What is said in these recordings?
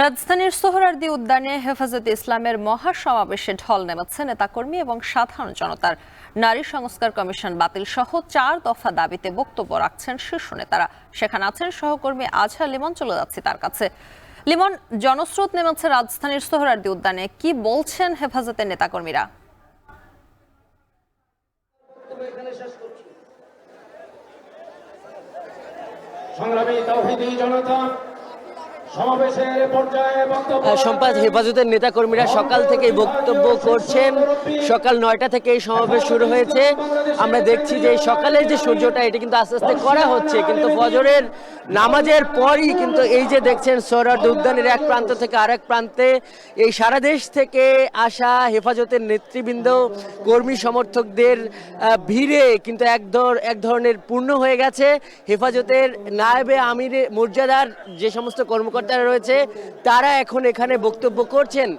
রাজধানীর সোহরাওয়ার্দী উদ্যানে হেফাজতে ইসলামের মহাসমাবেশে ঢল নেমেছে নেতাকর্মী এবং সাধারণ জনতার। নারী সংস্কার কমিশন বাতিল সহ 4 দফা দাবিতে বক্তব্য রাখছেন শীর্ষ নেতারা। সেখানে আছেন সহকর্মী আজহার লিমন, চলে যাচ্ছি তার কাছে। লিমন, জনস্রোত নেমেছে রাজধানীর সোহরাওয়ার্দী উদ্যানে, কি বলছেন হেফাজতের নেতাকর্মীরা? সংগ্রামী তাওহীদি জনতা সম্পাদ হেফাজতের নেতাকর্মীরা সকাল থেকেই বক্তব্য করছেন। সকাল 9টা থেকে এই সমাবেশ শুরু হয়েছে। আমরা দেখছি যে সকালের যে সূর্যটা এটা কিন্তু আস্তে আস্তে করা হচ্ছে, কিন্তু ফজরের নামাজের পরই কিন্তু এই যে দেখছেন সোহরাওয়ার্দী উদ্যানের এক প্রান্ত থেকে আরেক প্রান্তে এই সারা দেশ থেকে আসা হেফাজতের নেতৃবৃন্দ, কর্মী সমর্থকদের ভিড়ে কিন্তু এক ধরনের পূর্ণ হয়ে গেছে। হেফাজতের নায়েবে আমিরে মুর্জাদার যে সমস্ত কর্মকর্তারা রয়েছে তারা এখন এখানে বক্তব্য করছেন।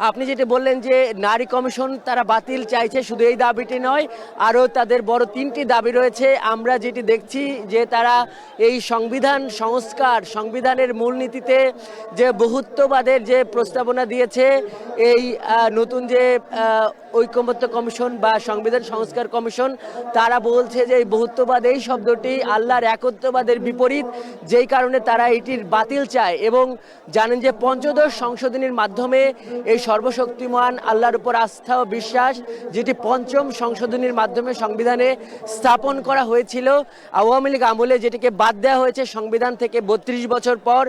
আপনি যেটা বললেন যে নারী কমিশন তারা বাতিল চাইছে, শুধু এই দাবিটি নয়, আরও তাদের বড় 3টি দাবি রয়েছে। আমরা যেটি দেখছি যে তারা এই সংবিধান সংস্কার, সংবিধানের মূলনীতিতে যে বহুত্ববাদের যে প্রস্তাবনা দিয়েছে, এই নতুন যে ঐকমত্য কমিশন বা সংবিধান সংস্কার কমিশন, তারা বলছে যে এই বহুত্ববাদ এই শব্দটি আল্লাহর একত্ববাদের বিপরীত, যেই কারণে তারা এটির বাতিল চায় এবং জানেন যে পঞ্চদশ সংশোধনীর মাধ্যমে এই সর্বশক্তিমান আল্লাহর উপর আস্থা ও বিশ্বাস, যেটি পঞ্চম সংশোধনীর মাধ্যমে সংবিধানে স্থাপন করা হয়েছিল আওয়ামী লীগ আমলে, যেটিকে বাদ দেওয়া হয়েছে সংবিধান থেকে 32 বছর পর।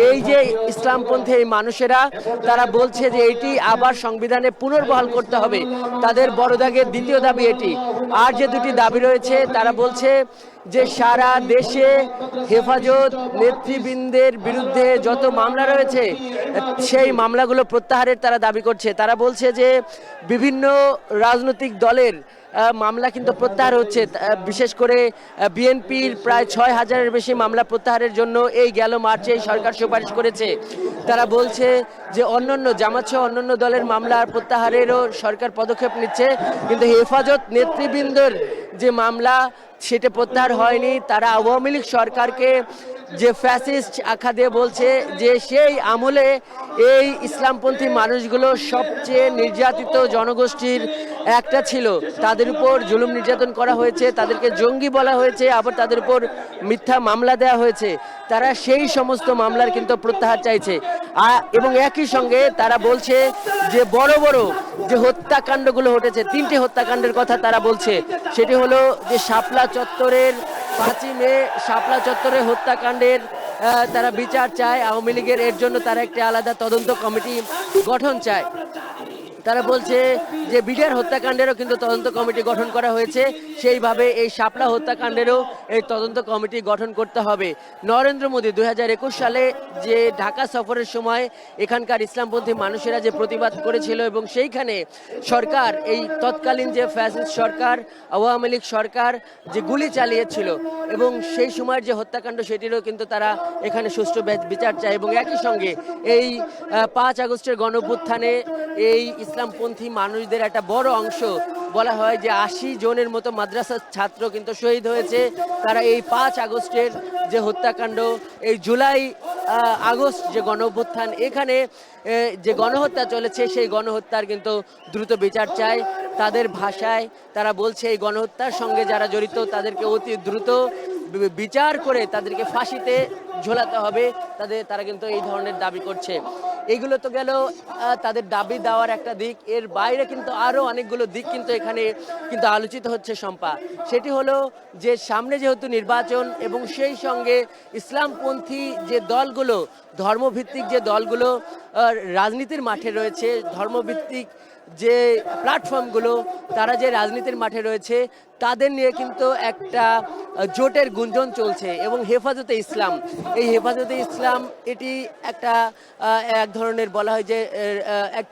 এই যে ইসলামপন্থী এই মানুষেরা তারা বলছে যে এটি আবার সংবিধানে পুনর্বহাল করতে হবে। তাদের বড় দাগের দ্বিতীয় দাবি এটি। আর যে দুটি দাবি রয়েছে, তারা বলছে যে সারা দেশে হেফাজত নেতৃবৃন্দের বিরুদ্ধে যত মামলা রয়েছে সেই মামলাগুলো প্রত্যাহারের তারা দাবি করছে। তারা বলছে যে বিভিন্ন রাজনৈতিক দলের মামলা কিন্তু প্রত্যাহার হচ্ছে, বিশেষ করে বিএনপির প্রায় 6,000-এর বেশি মামলা প্রত্যাহারের জন্য এই গেল মার্চে সরকার সুপারিশ করেছে। তারা বলছে যে অন্যান্য জামাত-সহ অন্যান্য দলের মামলা প্রত্যাহারেরও সরকার পদক্ষেপ নিচ্ছে, কিন্তু হেফাজত নেতৃবৃন্দের যে মামলা সেটা প্রত্যাহার হয়নি। তারা আওয়ামী লীগ সরকারকে যে ফ্যাসিস্ট আখ্যা দিয়ে বলছে যে সেই আমলে এই ইসলামপন্থী মানুষগুলো সবচেয়ে নির্যাতিত জনগোষ্ঠীর একটা ছিল, তাদের উপর জুলুম নির্যাতন করা হয়েছে, তাদেরকে জঙ্গি বলা হয়েছে, আবার তাদের উপর মিথ্যা মামলা দেওয়া হয়েছে। তারা সেই সমস্ত মামলার কিন্তু প্রত্যাহার চাইছে এবং একই সঙ্গে তারা বলছে যে বড় বড় যে হত্যাকাণ্ডগুলো ঘটেছে, 3টি হত্যাকাণ্ডের কথা তারা বলছে। সেটি হলো যে শাপলা চত্বরের 5ই মে শাপলা চত্বরের হত্যাকাণ্ডের তারা বিচার চায় আওয়ামী লীগের, এর জন্য তারা একটি আলাদা তদন্ত কমিটি গঠন চায়। তারা বলছে যে বিডিআর হত্যাকাণ্ডেরও কিন্তু তদন্ত কমিটি গঠন করা হয়েছে, সেইভাবে এই শাপলা হত্যাকাণ্ডেরও এই তদন্ত কমিটি গঠন করতে হবে। নরেন্দ্র মোদী 2021 সালে যে ঢাকা সফরের সময় এখানকার ইসলামপন্থী মানুষেরা যে প্রতিবাদ করেছিল এবং সেইখানে সরকার, এই তৎকালীন যে ফ্যাসিস্ট সরকার আওয়ামী লীগ সরকার যে গুলি চালিয়েছিল এবং সেই সময়ের যে হত্যাকাণ্ড সেটিরও কিন্তু তারা এখানে সুষ্ঠু বিচার চায়। এবং একই সঙ্গে এই 5 আগস্টের গণঅভ্যুত্থানে এই ইসলামপন্থী মানুষদের একটা বড় অংশ, বলা হয় যে 80 জনের মতো মাদ্রাসার ছাত্র কিন্তু শহীদ হয়েছে। তারা এই 5 আগস্টের যে হত্যাকাণ্ড, এই জুলাই আগস্ট যে গণঅভ্যুত্থান, এখানে যে গণহত্যা চলেছে সেই গণহত্যার কিন্তু দ্রুত বিচার চায়। তাদের ভাষায় তারা বলছে এই গণহত্যার সঙ্গে যারা জড়িত তাদেরকে অতি দ্রুত বিচার করে তাদেরকে ফাঁসিতে ঝোলাতে হবে। তারা কিন্তু এই ধরনের দাবি করছে। এইগুলো তো গেল তাদের দাবি দেওয়ার একটা দিক। এর বাইরে কিন্তু আরও অনেকগুলো দিক কিন্তু এখানে কিন্তু আলোচিত হচ্ছে শম্পা। সেটি হলো যে সামনে যেহেতু নির্বাচন এবং সেই সঙ্গে ইসলামপন্থী যে দলগুলো, ধর্মভিত্তিক যে দলগুলো রাজনীতির মাঠে রয়েছে, ধর্মভিত্তিক যে প্ল্যাটফর্মগুলো তারা যে রাজনীতির মাঠে রয়েছে, তাদের নিয়ে কিন্তু একটা জোটের গুঞ্জন চলছে। এবং হেফাজতে ইসলাম, এই হেফাজতে ইসলাম এটি একটা এক ধরনের বলা হয় যে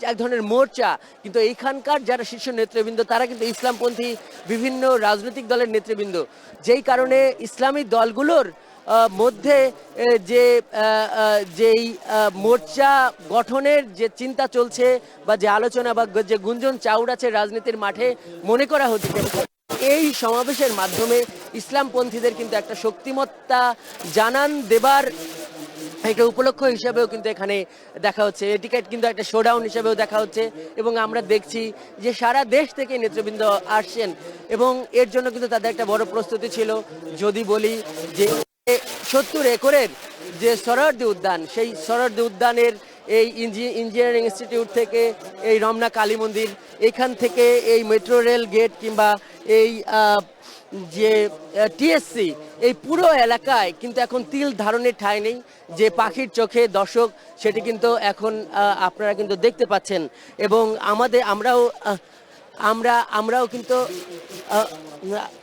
এক ধরনের মোর্চা, কিন্তু এইখানকার যারা শীর্ষ নেতৃবৃন্দ তারা কিন্তু ইসলামপন্থী বিভিন্ন রাজনৈতিক দলের নেতৃবৃন্দ, যেই কারণে ইসলামী দলগুলোর মধ্যে যেই মোর্চা গঠনের যে চিন্তা চলছে বা যে আলোচনা বা যে গুঞ্জন চাউড়াচ্ছে রাজনীতির মাঠে, মনে করা হচ্ছে এই সমাবেশের মাধ্যমে ইসলামপন্থীদের কিন্তু একটা শক্তিমত্তা জানান দেবার একটা উপলক্ষ হিসেবেও কিন্তু এখানে দেখা হচ্ছে, এটিকে কিন্তু একটা শোডাউন হিসেবেও দেখা হচ্ছে। এবং আমরা দেখছি যে সারা দেশ থেকে নেতৃবৃন্দ আসছেন এবং এর জন্য কিন্তু তাদের একটা বড় প্রস্তুতি ছিল। যদি বলি যে 70 একরের যে সোহরাওয়ার্দী উদ্যান, সেই সোহরাওয়ার্দী উদ্যানের এই ইঞ্জিনিয়ারিং ইনস্টিটিউট থেকে এই রমনা কালী মন্দির, এখান থেকে এই মেট্রো রেল গেট কিংবা এই যে টিএসসি, এই পুরো এলাকায় কিন্তু এখন তিল ধারণের ঠাঁই নেই। যে পাখির চোখে দর্শক, সেটি কিন্তু এখন আপনারা কিন্তু দেখতে পাচ্ছেন। এবং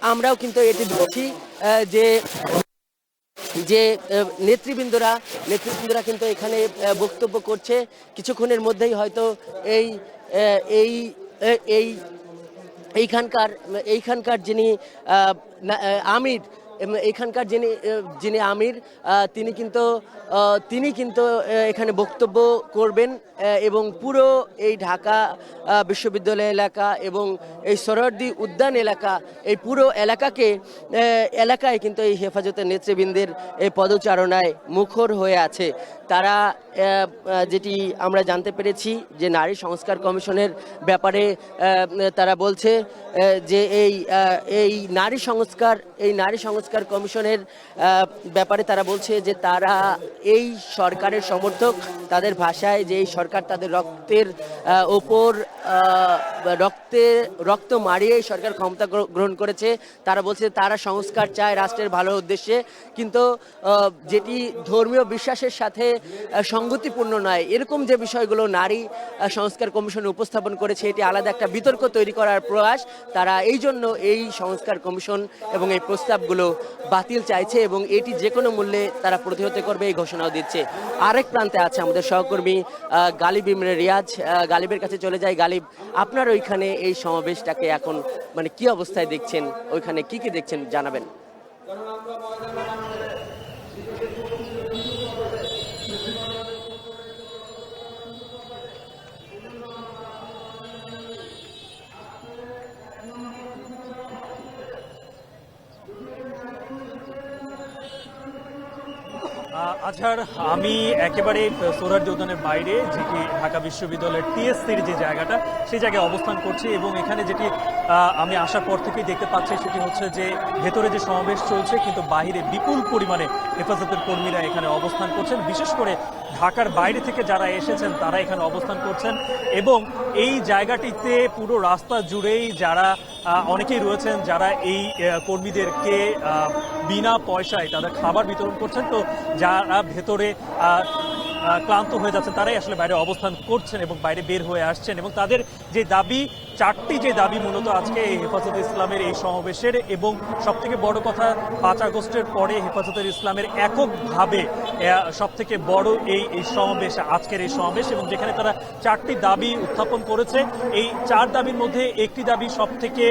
আমরাও কিন্তু এটি দেখছি যে যে নেতৃবৃন্দরা কিন্তু এখানে বক্তব্য করছে। কিছুক্ষণের মধ্যেই হয়তো এইখানকার যিনি আমির, এইখানকার যিনি আমির, তিনি কিন্তু এখানে বক্তব্য করবেন এবং পুরো এই ঢাকা বিশ্ববিদ্যালয় এলাকা এবং এই সোহরাওয়ার্দী উদ্যান এলাকা, এই পুরো এলাকায় কিন্তু এই হেফাজতের নেতৃবৃন্দের এই পদচারণায় মুখর হয়ে আছে। তারা যেটি আমরা জানতে পেরেছি যে নারী সংস্কার কমিশনের ব্যাপারে তারা বলছে যে এই নারী সংস্কার কমিশনের ব্যাপারে তারা বলছে যে তারা এই সরকারের সমর্থক। তাদের ভাষায় যে এই সরকার তাদের রক্তের ওপর রক্ত মারিয়ে এই সরকার ক্ষমতা গ্রহণ করেছে। তারা বলছে তারা সংস্কার চায় রাষ্ট্রের ভালো উদ্দেশ্যে, কিন্তু যেটি ধর্মীয় বিশ্বাসের সাথে সঙ্গতিপূর্ণ নয়, এরকম যে বিষয়গুলো নারী সংস্কার কমিশন উপস্থাপন করেছে, এটি আলাদা একটা বিতর্ক তৈরি করার প্রয়াস। তারা এই জন্য এই সংস্কার কমিশন এবং এই প্রস্তাবগুলো বাতিল চাইছে এবং এটি যে কোনো মূল্যে তারা প্রতিহত করবে এই ঘোষণাও দিচ্ছে। আরেক প্রান্তে আছে আমাদের সহকর্মী গালিব ইমরে রিয়াজ। গালিবের কাছে চলে যায়। গালিব, আপনার ওইখানে এই সমাবেশটাকে এখন মানে কি অবস্থায় দেখছেন, ওইখানে কি কি দেখছেন জানাবেন। আজহার, আমি একেবারে সোহরাওয়ার্দী উদ্যানের বাইরে, যেটি ঢাকা বিশ্ববিদ্যালয়ের টিএসসির যে জায়গাটা, সেই জায়গায় অবস্থান করছি। এবং এখানে যেটি আমি আসার পর থেকেই দেখতে পাচ্ছি সেটি হচ্ছে যে ভেতরে যে সমাবেশ চলছে, কিন্তু বাইরে বিপুল পরিমাণে হেফাজতের কর্মীরা এখানে অবস্থান করছেন। বিশেষ করে ঢাকার বাইরে থেকে যারা এসেছেন তারা এখানে অবস্থান করছেন। এবং এই জায়গাটিতে পুরো রাস্তা জুড়েই যারা অনেকেই রয়েছেন যারা এই কর্মীদেরকে বিনা পয়সায় তাদের খাবার বিতরণ করছেন। তো যারা ভেতরে ক্লান্ত হয়ে যাচ্ছেন তারাই আসলে বাইরে অবস্থান করছেন এবং বাইরে বের হয়ে আসছেন। এবং তাদের যে দাবি, চারটি যে দাবি মূলত আজকে এই হেফাজতে ইসলামের এই সমাবেশের, এবং সবথেকে বড় কথা 5 আগস্টের পরে হেফাজতে ইসলামের এককভাবে সবথেকে বড় এই সমাবেশ, আজকের এই সমাবেশ, এবং যেখানে তারা 4টি দাবি উত্থাপন করেছে। এই 4 দাবির মধ্যে একটি দাবি সবথেকে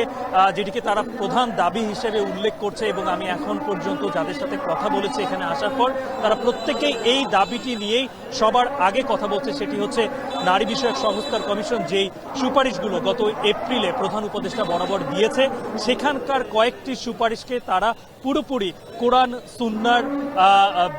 যেটিকে তারা প্রধান দাবি হিসেবে উল্লেখ করছে, এবং আমি এখন পর্যন্ত যাদের সাথে কথা বলেছি এখানে আসার পর, তারা প্রত্যেকেই এই দাবিটি নিয়েই সবার আগে কথা বলছে। সেটি হচ্ছে নারী বিষয়ক সংস্কার কমিশন যেই সুপারিশগুলো গত এপ্রিলে প্রধান উপদেষ্টা বরাবর দিয়েছে, সেখানকার কয়েকটি সুপারিশকে তারা পুরোপুরি কোরআন সুন্নাহর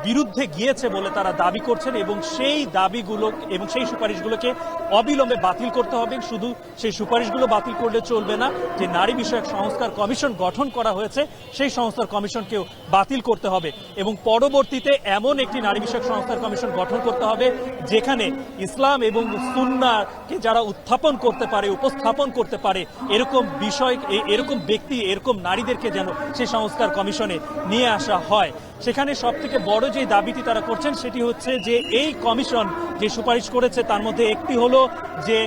বিরুদ্ধে গিয়েছে বলে তারা দাবি করছেন। এবং সেই দাবিগুলো এবং সেই সুপারিশগুলোকে অবিলম্বে বাতিল করতে হবে। শুধু সেই সুপারিশগুলো বাতিল করলে চলবে না, যে নারী বিষয়ক সংস্কার কমিশন গঠন করা হয়েছে সেই সংস্কার কমিশনকেও বাতিল করতে হবে। এবং পরবর্তীতে এমন একটি নারী বিষয়ক সংস্কার কমিশন গঠন করতে হবে যেখানে ইসলাম এবং সুন্নাহকে যারা উত্থাপন করতে পারে, উপস্থাপন করতে পারে, এরকম বিষয়, এরকম ব্যক্তি, এরকম নারীদেরকে যেন সেই সংস্কার কমিশনে নিয়ে আসা হয়। সেখানে সবথেকে বড় যে দাবিটি তারা করছেন সেটি হচ্ছে যে এই কমিশন যে সুপারিশ করেছে তার মধ্যে একটি হলো যে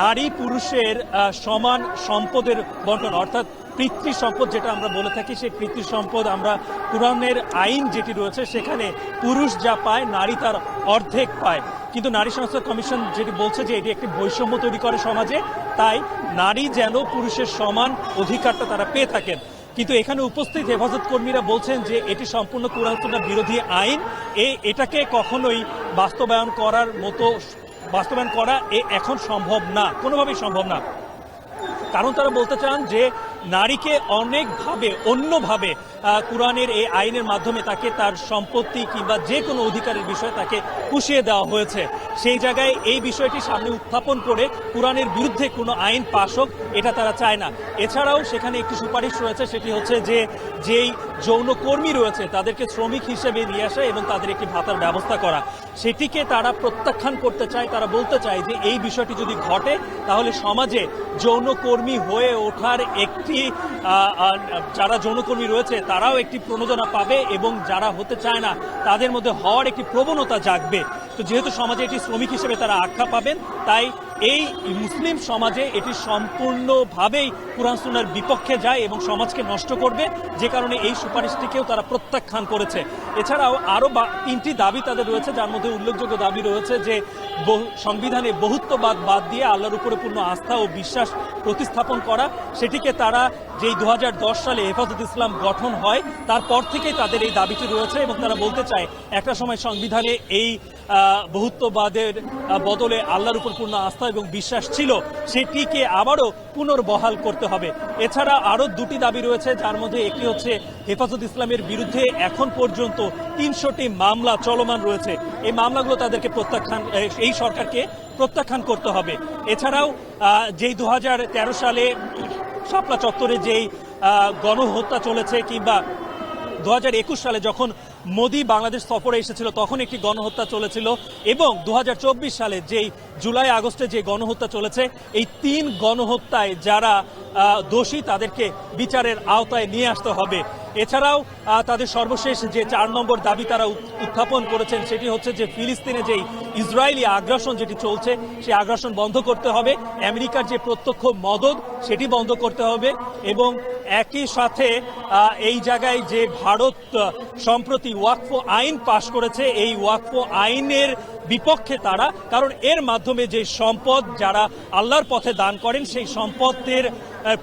নারী পুরুষের সমান সম্পদের বন্টন, অর্থাৎ পিতৃ সম্পদ যেটা আমরা বলে থাকি, সেই পিতৃ সম্পদ আমরা কোরআনের আইন যেটি রয়েছে সেখানে পুরুষ যা পায় নারী তার অর্ধেক পায়। কিন্তু নারী সংস্কার কমিশন যেটি বলছে যে এটি একটি বৈষম্য তৈরি করে সমাজে, তাই নারী যেন পুরুষের সমান অধিকারটা তারা পেয়ে থাকেন। কিন্তু এখানে উপস্থিত হেফাজত কর্মীরা বলছেন যে এটি সম্পূর্ণ কোরআন সুন্নাহ বিরোধী আইন, এটাকে কখনোই বাস্তবায়ন করা এখন সম্ভব না, কোনোভাবেই সম্ভব না। কারণ তারা বলতে চান যে নারীকে অনেকভাবে অন্যভাবে কোরআনের এই আইনের মাধ্যমে তাকে তার সম্পত্তি কিংবা যে কোনো অধিকারের বিষয়ে তাকে পুষিয়ে দেওয়া হয়েছে। সেই জায়গায় এই বিষয়টি সামনে উত্থাপন করে কোরআনের বিরুদ্ধে কোনো আইন পাশ হোক এটা তারা চায় না। এছাড়াও সেখানে একটি সুপারিশ রয়েছে, সেটি হচ্ছে যে যেই যৌনকর্মী রয়েছে তাদেরকে শ্রমিক হিসেবে নিয়ে আসা এবং তাদের একটি ভাতার ব্যবস্থা করা, সেটিকে তারা প্রত্যাখ্যান করতে চায়। তারা বলতে চায় যে এই বিষয়টি যদি ঘটে তাহলে সমাজে যৌনকর্মী হয়ে ওঠার একটি যারা যৌনকর্মী রয়েছে তারাও একটি প্রণোদনা পাবে এবং যারা হতে চায় না তাদের মধ্যে হওয়ার একটি প্রবণতা জাগবে। তো যেহেতু সমাজে এটি শ্রমিক হিসেবে তারা আখ্যা পাবেন, তাই এই মুসলিম সমাজে এটি সম্পূর্ণভাবেই কুরআন সুন্নাহর বিপক্ষে যায় এবং সমাজকে নষ্ট করবে, যে কারণে এই সুপারিশটিকেও তারা প্রত্যাখ্যান করেছে। এছাড়াও আরও 3টি দাবি তাদের রয়েছে, যার মধ্যে উল্লেখযোগ্য দাবি রয়েছে যে সংবিধানে বহুত্ববাদ বাদ দিয়ে আল্লাহর উপরে পূর্ণ আস্থা ও বিশ্বাস প্রতিস্থাপন করা। সেটিকে তারা যেই 2010 সালে হেফাজত ইসলাম গঠন হয় তারপর থেকেই তাদের এই দাবিটি রয়েছে এবং তারা বলতে চায় একটা সময় সংবিধানে এই বহুত্ববাদের বদলে আল্লাহর উপর পূর্ণ আস্থা এবং বিশ্বাস ছিল, সেটিকে আবারও পুনর্বহাল করতে হবে। এছাড়া আরও 2টি দাবি রয়েছে, যার মধ্যে একটি হচ্ছে হেফাজত ইসলামের বিরুদ্ধে এখন পর্যন্ত 300টি মামলা চলমান রয়েছে। এই মামলাগুলো তাদেরকে এই সরকারকে প্রত্যাখ্যান করতে হবে। এছাড়াও যেই 2013 সালে শাপলা চত্বরে যেই গণহত্যা চলেছে, কিংবা 2021 সালে যখন মোদি বাংলাদেশ সফরে এসেছিল তখন একটি গণহত্যা চলেছিল, এবং 2024 সালে যেই জুলাই আগস্টে যে গণহত্যা চলেছে, এই 3 গণহত্যায় যারা দোষী তাদেরকে বিচারের আওতায় নিয়ে আসতে হবে। এছাড়াও তাদের সর্বশেষ যে 4 নম্বর দাবি তারা উত্থাপন করেছেন সেটি হচ্ছে যে ফিলিস্তিনে যেই ইসরায়েলি আগ্রাসন যেটি চলছে সেই আগ্রাসন বন্ধ করতে হবে, আমেরিকার যে প্রত্যক্ষ মদদ সেটি বন্ধ করতে হবে, এবং একই সাথে এই জায়গায় যে ভারত সম্প্রতি ওয়াকফ আইন পাশ করেছে, এই ওয়াকফ আইনের বিপক্ষে তারা, কারণ এর মাধ্যমে যে সম্পদ যারা আল্লাহর পথে দান করেন সেই সম্পদের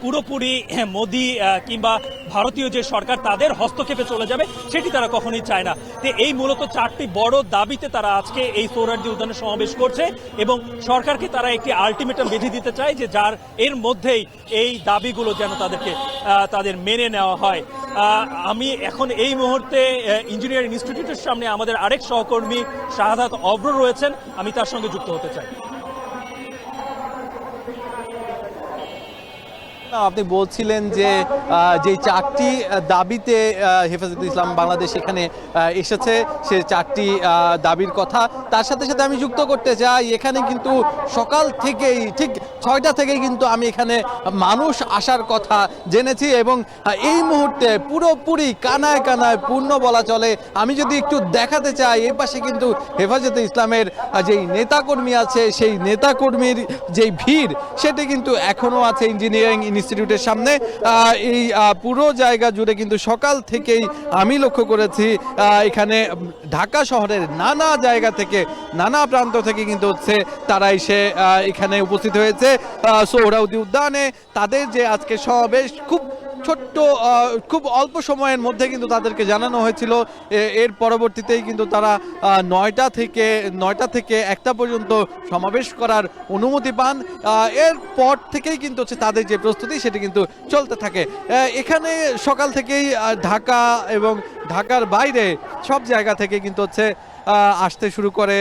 পুরোপুরি মোদি কিংবা ভারতীয় যে সরকার তাদের হস্তক্ষেপে চলে যাবে, সেটি তারা কখনোই চায় না। তো এই মূলত 4টি বড় দাবিতে তারা আজকে এই সোহরাওয়ার্দী উদ্যানে সমাবেশ করছে এবং সরকারকে তারা একটি আলটিমেটাম বেঁধে দিতে চায় যে যার এর মধ্যেই এই দাবিগুলো যেন তাদের মেনে নেওয়া হয়। আমি এখন এই মুহূর্তে ইঞ্জিনিয়ারিং ইনস্টিটিউটের সামনে আমাদের আরেক সহকর্মী শাহাদাত অব্র রয়েছেন, আমি তার সঙ্গে যুক্ত হতে চাই। আপনি বলছিলেন যে যে 4টি দাবিতে হেফাজত ইসলাম বাংলাদেশ এখানে এসেছে, সে 4টি দাবির কথা তার সাথে সাথে আমি যুক্ত করতে চাই। এখানে কিন্তু সকাল থেকেই ঠিক 6টা থেকেই কিন্তু আমি এখানে মানুষ আসার কথা জেনেছি এবং এই মুহূর্তে পুরোপুরি কানায় কানায় পূর্ণ বলা চলে। আমি যদি একটু দেখাতে চাই, এই পাশে কিন্তু হেফাজতে ইসলামের যেই নেতাকর্মী আছে সেই নেতাকর্মীর যেই ভিড় সেটি কিন্তু এখনও আছে ইঞ্জিনিয়ারিং ইনস্টিটিউটের সামনে। এই পুরো জায়গা জুড়ে কিন্তু সকাল থেকেই আমি লক্ষ্য করেছি এখানে ঢাকা শহরের নানা জায়গা থেকে নানা প্রান্ত থেকে কিন্তু হচ্ছে তারা এসে এখানে উপস্থিত হয়েছে সোহরাওয়ার্দী উদ্যানে। তাদের যে আজকে সমাবেশ খুব অল্প সময়ের মধ্যে কিন্তু তাদেরকে জানানো হয়েছিল, এর পরবর্তীতেই কিন্তু তারা 9টা থেকে 1টা পর্যন্ত সমাবেশ করার অনুমতি পান। এরপর থেকেই কিন্তু হচ্ছে তাদের যে প্রস্তুতি সেটি কিন্তু চলতে থাকে। এখানে সকাল থেকেই ঢাকা এবং ঢাকার বাইরে সব জায়গা থেকে কিন্তু হচ্ছে আসতে শুরু করে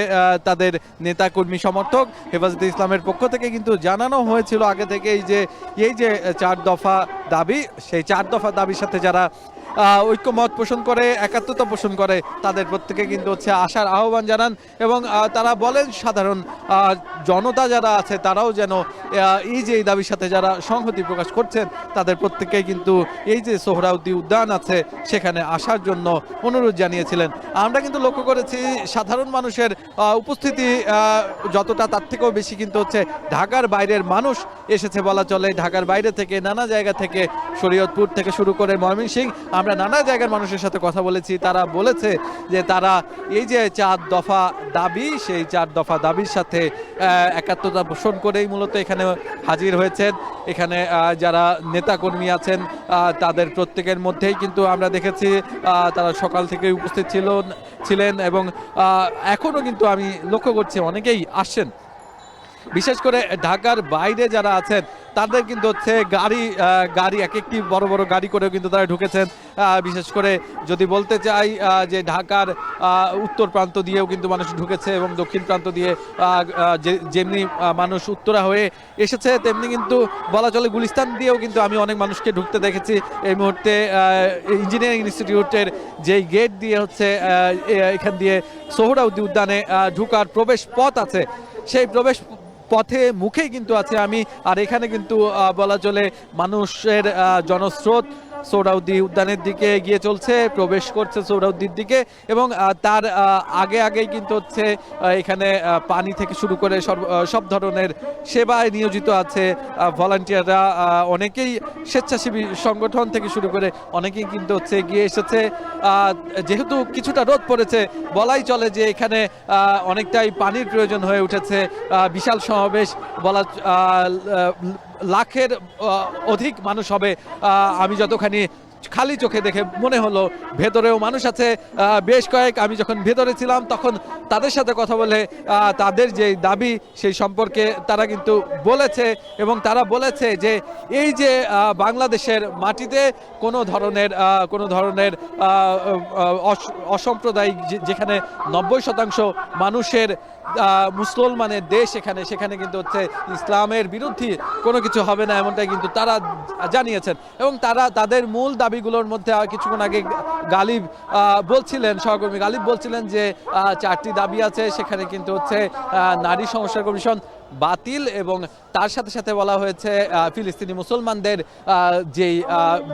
তাদের নেতাকর্মী সমর্থক। হেফাজতে ইসলামের পক্ষ থেকে কিন্তু জানানো হয়েছিল আগে থেকে এই যে 4 দফা দাবি, সেই 4 দফা দাবির সাথে যারা ঐক্যমত পোষণ করে, একাত্মতা পোষণ করে, তাদের প্রত্যেকে কিন্তু হচ্ছে আসার আহ্বান জানান এবং তারা বলেন সাধারণ জনতা যারা আছে তারাও যেন এই যে এই দাবির সাথে যারা সংহতি প্রকাশ করছেন তাদের প্রত্যেকেই কিন্তু এই যে সোহরাওয়ার্দী উদ্যান আছে সেখানে আসার জন্য অনুরোধ জানিয়েছিলেন। আমরা কিন্তু লক্ষ্য করেছি সাধারণ মানুষের উপস্থিতি যতটা তার থেকেও বেশি কিন্তু হচ্ছে ঢাকার বাইরের মানুষ এসেছে বলা চলে। ঢাকার বাইরে থেকে নানা জায়গা থেকে, শরীয়তপুর থেকে শুরু করে ময়মনসিংহ, আমরা নানা জায়গার মানুষের সাথে কথা বলেছি। তারা বলেছে যে তারা এই যে 4 দফা দাবি, সেই 4 দফা দাবির সাথে একাত্মতা পোষণ করেই মূলত এখানে হাজির হয়েছেন। এখানে যারা নেতাকর্মী আছেন তাদের প্রত্যেকের মধ্যেই কিন্তু আমরা দেখেছি তারা সকাল থেকে উপস্থিত ছিলেন এবং এখনও কিন্তু আমি লক্ষ্য করছি অনেকেই আসছেন। বিশেষ করে ঢাকার বাইরে যারা আছেন তাদের কিন্তু হচ্ছে গাড়ি এক একটি বড় বড় গাড়ি করেও কিন্তু তারা ঢুকেছেন। বিশেষ করে যদি বলতে চাই যে ঢাকার উত্তর প্রান্ত দিয়েও কিন্তু মানুষ ঢুকেছে এবং দক্ষিণ প্রান্ত দিয়ে যেমনি মানুষ উত্তরা হয়ে এসেছে তেমনি কিন্তু বলা চলে গুলিস্তান দিয়েও কিন্তু আমি অনেক মানুষকে ঢুকতে দেখেছি। এই মুহূর্তে ইঞ্জিনিয়ারিং ইনস্টিটিউটের যেই গেট দিয়ে হচ্ছে এখান দিয়ে সোহরাওয়ার্দী উদ্যানে ঢুকার প্রবেশ পথ আছে, সেই প্রবেশ পথে মুখেই কিন্তু আছে আমি। আর এখানে কিন্তু বলা চলে মানুষের জনস্রোত সোহরাওয়ার্দী উদ্যানের দিকে এগিয়ে চলছে, প্রবেশ করছে সোহরাওয়ার্দীর দিকে এবং তার আগেই কিন্তু হচ্ছে এখানে পানি থেকে শুরু করে সব ধরনের সেবায় নিয়োজিত আছে ভলান্টিয়াররা। অনেকেই স্বেচ্ছাসেবী সংগঠন থেকে শুরু করে অনেকেই কিন্তু হচ্ছে এগিয়ে এসেছে। যেহেতু কিছুটা রোদ পড়েছে, বলাই চলে যে এখানে অনেকটাই পানির প্রয়োজন হয়ে উঠেছে। বিশাল সমাবেশ, লাখের অধিক মানুষ হবে আমি যতখানি খালি চোখে দেখে মনে হলো। ভেতরেও মানুষ আছে বেশ কয়েক। আমি যখন ভেতরে ছিলাম তখন তাদের সাথে কথা বলে তাদের যে দাবি সেই সম্পর্কে তারা কিন্তু বলেছে এবং তারা বলেছে যে এই যে বাংলাদেশের মাটিতে কোনো ধরনের অসাম্প্রদায়িক যেখানে 90% মানুষের মুসলমানের দেশ, সেখানে কিন্তু হচ্ছে ইসলামের বিরুদ্ধে কোনো কিছু হবে না, এমনটাই কিন্তু তারা জানিয়েছেন। এবং তাদের মূল দাবিগুলোর মধ্যে কিছুক্ষণ আগে সহকর্মী গালিব বলছিলেন যে 4টি দাবি আছে। সেখানে কিন্তু হচ্ছে নারী সংস্কার কমিশন বাতিল এবং তার সাথে সাথে বলা হয়েছে ফিলিস্তিনি মুসলমানদের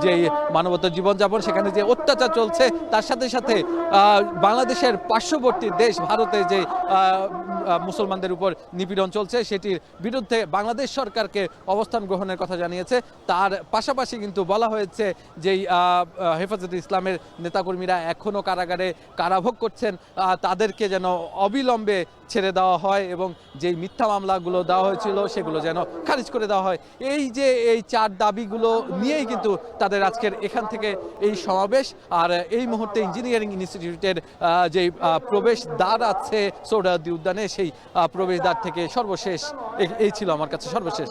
যেই মানবতা জীবনযাপন সেখানে যে অত্যাচার চলছে, তার সাথে সাথে বাংলাদেশের পার্শ্ববর্তী দেশ ভারতে যে মুসলমানদের উপর নিপীড়ন চলছে সেটির বিরুদ্ধে বাংলাদেশ সরকারকে অবস্থান গ্রহণের কথা জানিয়েছে। তার পাশাপাশি কিন্তু বলা হয়েছে যেই হেফাজতে ইসলামের নেতাকর্মীরা এখনও কারাগারে কারাভোগ করছেন তাদেরকে যেন অবিলম্বে ছেড়ে দেওয়া হয় এবং যেই মিথ্যা মামলাগুলো দেওয়া হয়েছিল সেগুলো যেন খারিজ করে দেওয়া হয়। এই 4 দাবিগুলো নিয়েই কিন্তু তাদের আজকের এখান থেকে এই সমাবেশ। আর এই মুহূর্তে ইঞ্জিনিয়ারিং ইনস্টিটিউটের যেই প্রবেশ দ্বার আছে সোহরাওয়ার্দী উদ্যানে, সেই প্রবেশদ্বার থেকে সর্বশেষ এই ছিল আমার কাছে সর্বশেষ।